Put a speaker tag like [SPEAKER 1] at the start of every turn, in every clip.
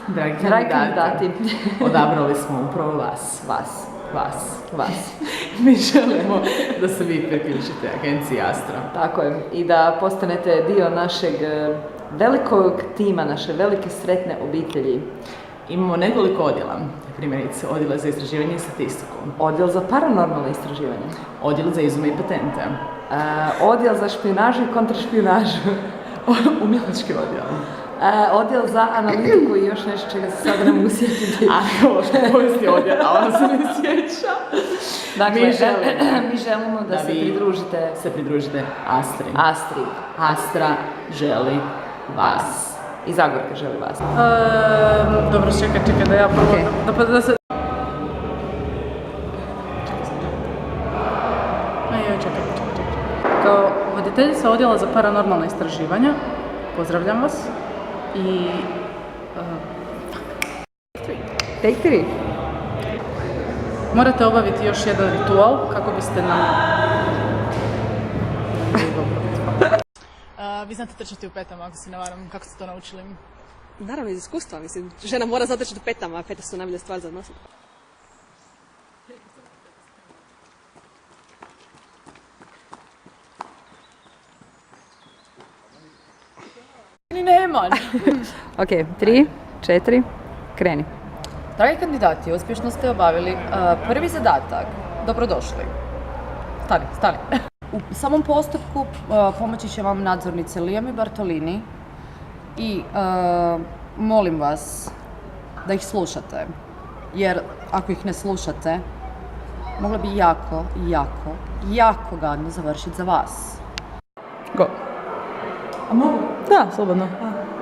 [SPEAKER 1] Dragi
[SPEAKER 2] Dragi
[SPEAKER 1] kandidati, odabrali smo upravo vas. Mi želimo da se vi priključite agenciji Astra.
[SPEAKER 2] Tako je, i da postanete dio našeg velikog tima, naše velike sretne obitelji.
[SPEAKER 1] Imamo nekoliko odjela, primjerice odjela za istraživanje i statistiku,
[SPEAKER 2] Odjel za paranormalne istraživanje,
[SPEAKER 1] odjel za izume i patente,
[SPEAKER 2] odjel za špijunažu i kontrašpijunažu,
[SPEAKER 1] umjetnički odjel.
[SPEAKER 2] Odjel za analitiku i još nešto čega se sada ne mogu sjetiti.
[SPEAKER 1] Arheološki odjel, a ona se ne sjeća.
[SPEAKER 2] Dakle, mi želimo da se
[SPEAKER 1] pridružite Astri.
[SPEAKER 2] Astra
[SPEAKER 1] želi vas.
[SPEAKER 2] i Zagorka želi vas.
[SPEAKER 3] Dobro, čekaj da ja prvo... Da se... Čekaj. Kao voditeljica odjela za paranormalna istraživanja, pozdravljam vas i...
[SPEAKER 2] Take 3.
[SPEAKER 3] Morate obaviti još jedan ritual kako biste nam...
[SPEAKER 4] Vi znate trčati u petama, ako se ne varam, kako ste to naučili?
[SPEAKER 5] Naravno, iz iskustva, mislim. Žena mora zatrčati u petama, a pete su najbolja stvar za nositi.
[SPEAKER 4] Ni nema!
[SPEAKER 2] Ok, 3, 4, kreni.
[SPEAKER 4] Dragi kandidati, uspješno ste obavili prvi zadatak. Dobrodošli. Stani. U samom postupku pomoći će vam nadzornice Liam i Bartolini i molim vas da ih slušate, jer ako ih ne slušate, moglo bi jako gadno završiti za vas.
[SPEAKER 1] Go.
[SPEAKER 5] A mogu?
[SPEAKER 1] Da, slobodno.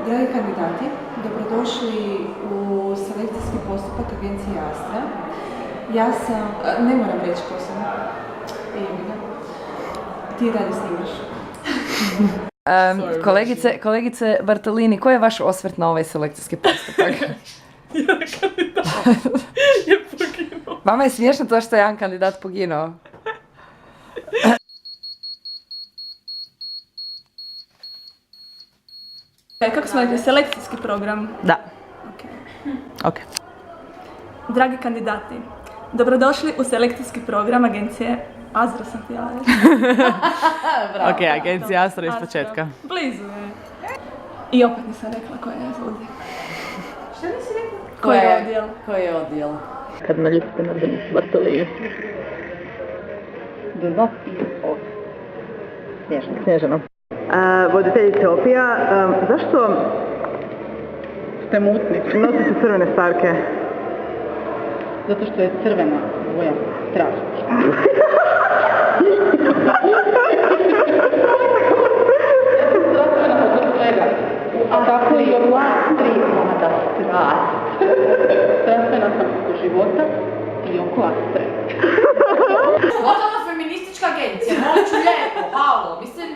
[SPEAKER 5] Dragi kandidati, dobrodošli u selekcijski postupak agencije Astra. Ja sam... ne moram reći ko sam. Ti dalje snimaš.
[SPEAKER 2] Kolegice Bartolini, koji je vaš osvrt na ovaj selekcijski postupak?
[SPEAKER 3] Jedan kandidat je poginuo.
[SPEAKER 2] Vama je smiješno to što je jedan kandidat poginuo?
[SPEAKER 6] Kako smo rekli, selekcijski program?
[SPEAKER 1] Da. Ok.
[SPEAKER 6] Dragi kandidati, dobrodošli u selekcijski program agencije Astra sam htjela reći.
[SPEAKER 1] Ok, agencija Astra iz početka.
[SPEAKER 6] Blizu je. I opet nisam rekla koja je ovdje. Šta nisi rekla? Koji je odjel?
[SPEAKER 1] Kad naljutite na Bartoliju. Do not be off. Snježano. Voditeljice Opija, zašto
[SPEAKER 3] Ste mutni.
[SPEAKER 1] nosite crvene stavke?
[SPEAKER 3] Zato što je crvena boja strašna. Tako i ova 3 mlada strast. Strastvena sam oko života i oko Astre.
[SPEAKER 7] Totalno feministička agencija, molit ću lijepo, halo, mislim,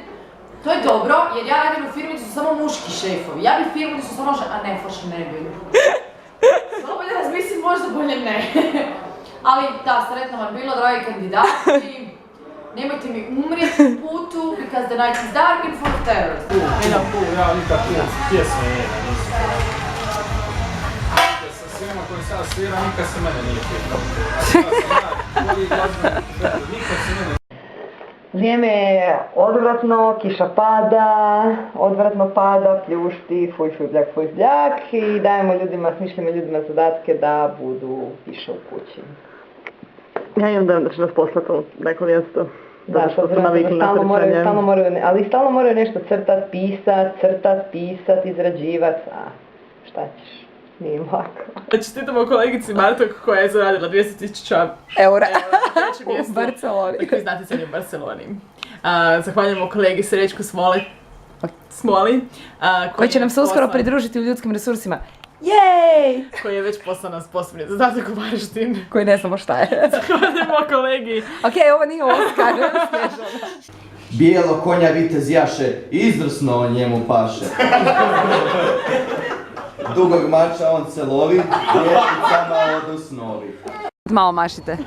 [SPEAKER 7] to je dobro jer ja radim u firmi gdje su samo muški šefovi, ja bih firmu gdje su samo a ne, forše ne bi. Malo bolje razmislim, možda bolje ne. Ali da, sretno vam bilo, dragi kandidati, nemojte mi umrijeti u putu, because the night is dark and full of terrors.
[SPEAKER 8] Ja nikad pjesme nisam. Ja sam svima koji sad svira, nikad se mene nije pitao. Nikad se mene.
[SPEAKER 1] Vrijeme je odvratno, kiša odvratno pada, pljušti, fuj bljak i dajemo ljudima, smišljamo ljudima zadatke da budu više u kući. Ja imam da će nas poslati u neko mjesto. Da, što su navikli na trčanje. Ali stalno moraju nešto crtat, pisat, izrađivat. Šta ćeš? Nije lako.
[SPEAKER 3] Čestitamo kolegici Martok koja je zaradila 200.000
[SPEAKER 2] Eura.
[SPEAKER 3] U Barceloni. Dakle, znate se u Barceloni. Zahvaljujemo kolegi Srećku Smoli.
[SPEAKER 2] Koji će nam se uskoro pridružiti u ljudskim resursima. Jej!
[SPEAKER 3] Koji je već poslao nas posebni zadatak u Varaždin.
[SPEAKER 2] Koji ne znamo šta je.
[SPEAKER 3] Zahvaljujemo kolegi.
[SPEAKER 2] Ok, ovo nije Oskar.
[SPEAKER 9] Bijelo konja vitez jaše, izvrsno njemu paše. Dugog mača on se lovi, dječicama odu snovi.
[SPEAKER 2] Malo mašite.